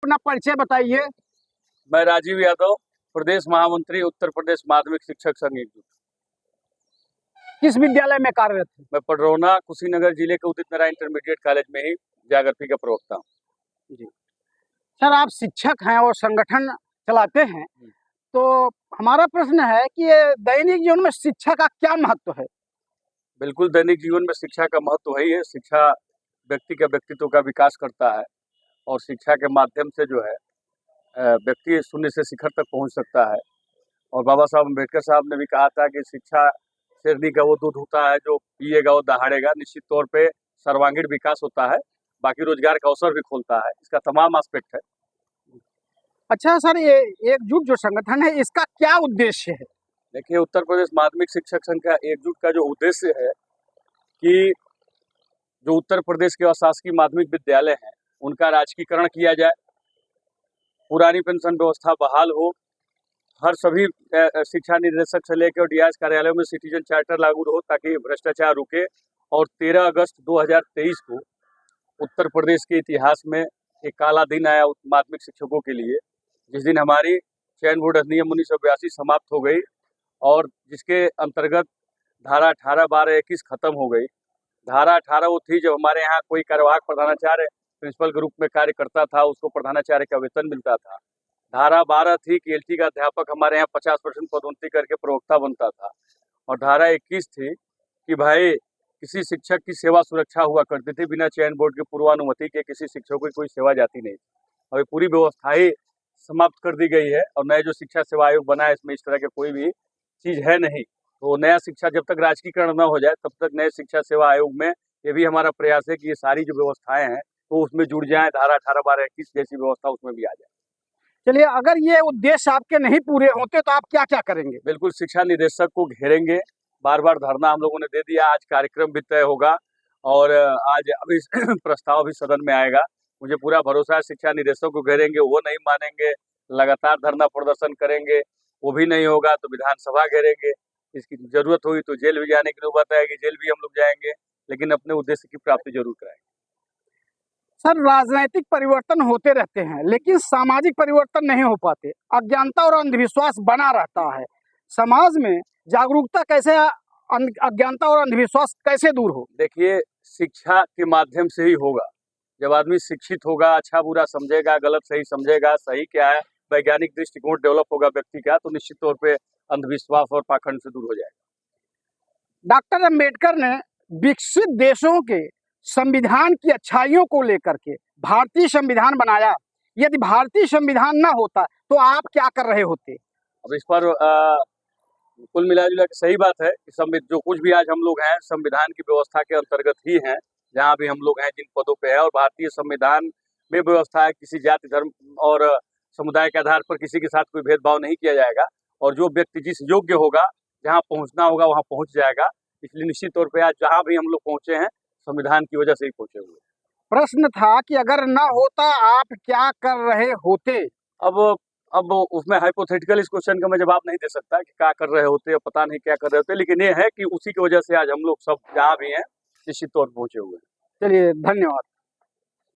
अपना परिचय बताइए। मैं राजीव यादव, प्रदेश महामंत्री उत्तर प्रदेश माध्यमिक शिक्षक संघ एकजुट। किस विद्यालय में कार्यरत है? मैं पडरौना कुशीनगर जिले के उदित नारायण इंटरमीडिएट कॉलेज में ही जागृति का प्रवक्ता हूँ। जी सर, आप शिक्षक हैं और संगठन चलाते हैं, तो हमारा प्रश्न है कि ये दैनिक जीवन में शिक्षा का क्या महत्व है? बिल्कुल, दैनिक जीवन में शिक्षा का महत्व वही है। शिक्षा व्यक्ति के व्यक्तित्व का विकास करता है और शिक्षा के माध्यम से जो है व्यक्ति शून्य से शिखर तक पहुँच सकता है। और बाबा साहब अम्बेडकर साहब ने भी कहा था कि शिक्षा शेरनी का वो दूध होता है जो पिएगा वो दहाड़ेगा। निश्चित तौर पे सर्वांगीण विकास होता है, बाकी रोजगार का अवसर भी खोलता है। इसका तमाम एस्पेक्ट है। अच्छा सर, ये एकजुट जो संगठन है इसका क्या उद्देश्य है? देखिए, उत्तर प्रदेश माध्यमिक शिक्षक संघ का एकजुट का जो उद्देश्य है कि जो उत्तर प्रदेश के अशासकीय माध्यमिक विद्यालय हैं उनका राजकीकरण किया जाए, पुरानी पेंशन व्यवस्था बहाल हो, हर सभी शिक्षा निदेशक से लेकर डीआईएस कार्यालयों में सिटीजन चार्टर लागू हो ताकि भ्रष्टाचार रुके। और 13 अगस्त 2023 को उत्तर प्रदेश के इतिहास में एक काला दिन आया माध्यमिक शिक्षकों के लिए, जिस दिन हमारी चयन बोर्ड अधिनियम 1982 समाप्त हो गई और जिसके अंतर्गत धारा 18, 12, 21 खत्म हो गई। धारा 18 वो थी जब हमारे यहाँ कोई कार्यवाहक प्रधानाचार्य प्रिंसिपल के रूप में कार्य करता था, उसको प्रधानाचार्य का वेतन मिलता था। धारा 12 थी कि एलटी का अध्यापक हमारे यहाँ 50% पदोन्नति करके प्रवक्ता बनता था। और धारा 21 थी कि भाई किसी शिक्षक की सेवा सुरक्षा हुआ करती थी, बिना चयन बोर्ड की पूर्वानुमति के किसी शिक्षक को कोई सेवा जाती नहीं थी। अभी पूरी व्यवस्था ही समाप्त कर दी गई है और नए जो शिक्षा सेवा आयोग बना है इसमें इस तरह की कोई भी चीज़ है नहीं। तो नया शिक्षा जब तक राजकीकरण न हो जाए तब तक नए शिक्षा सेवा आयोग में ये भी हमारा प्रयास है कि ये सारी जो व्यवस्थाएं हैं तो उसमें जुड़ जाएं, धारा 18, 12, 21 जैसी व्यवस्था उसमें भी आ जाए। चलिए, अगर ये उद्देश्य आपके नहीं पूरे होते तो आप क्या क्या करेंगे? बिल्कुल, शिक्षा निदेशक को घेरेंगे। बार बार धरना हम लोगों ने दे दिया, आज कार्यक्रम भी तय होगा और आज अभी प्रस्ताव भी सदन में आएगा। मुझे पूरा भरोसा है शिक्षा निदेशक को घेरेंगे, वो नहीं मानेंगे, लगातार धरना प्रदर्शन करेंगे, वो भी नहीं होगा तो विधानसभा घेरेंगे। इसकी जरूरत हुई तो जेल भी जाने की नौबत आएगी, जेल भी हम लोग जाएंगे, लेकिन अपने उद्देश्य की प्राप्ति जरूर कराएंगे। सर, राजनीतिक परिवर्तन होते रहते हैं लेकिन सामाजिक परिवर्तन नहीं हो पाते। अज्ञानता और अंधविश्वास बना रहता है। समाज में जागरूकता कैसे, अज्ञानता और अंधविश्वास कैसे दूर हो? देखिए, शिक्षा के माध्यम से ही होगा। जब आदमी शिक्षित होगा, अच्छा बुरा समझेगा, गलत सही समझेगा, सही क्या है, वैज्ञानिक दृष्टिकोण डेवलप होगा व्यक्ति का, तो निश्चित तौर पे अंधविश्वास और पाखंड से दूर हो जाएगा। डॉक्टर अंबेडकर ने विकसित देशों के संविधान की अच्छाइयों को लेकर के भारतीय संविधान बनाया। यदि भारतीय संविधान न होता तो आप क्या कर रहे होते? अब इस पर कुल मिला जुला के सही बात है कि जो कुछ भी आज हम लोग हैं संविधान की व्यवस्था के अंतर्गत ही हैं। जहाँ भी हम लोग हैं जिन पदों पे है, और भारतीय संविधान में व्यवस्था है किसी जाति धर्म और समुदाय के आधार पर किसी के साथ कोई भेदभाव नहीं किया जाएगा और जो व्यक्ति जिस योग्य होगा, जहाँ पहुँचना होगा वहाँ पहुँच जाएगा। इसलिए निश्चित तौर पर आज जहाँ भी हम लोग पहुँचे हैं संविधान की वजह से ही पहुँचे हुए। प्रश्न था कि अगर न होता आप क्या कर रहे होते? अब उसमें हाइपोथेटिकल इस क्वेश्चन का मैं जवाब नहीं दे सकता कि क्या कर रहे होते, पता नहीं क्या कर रहे होते, लेकिन ये है कि उसी की वजह से आज हम लोग सब जहाँ भी हैं निश्चित तौर पर पहुंचे हुए हैं। चलिए, धन्यवाद।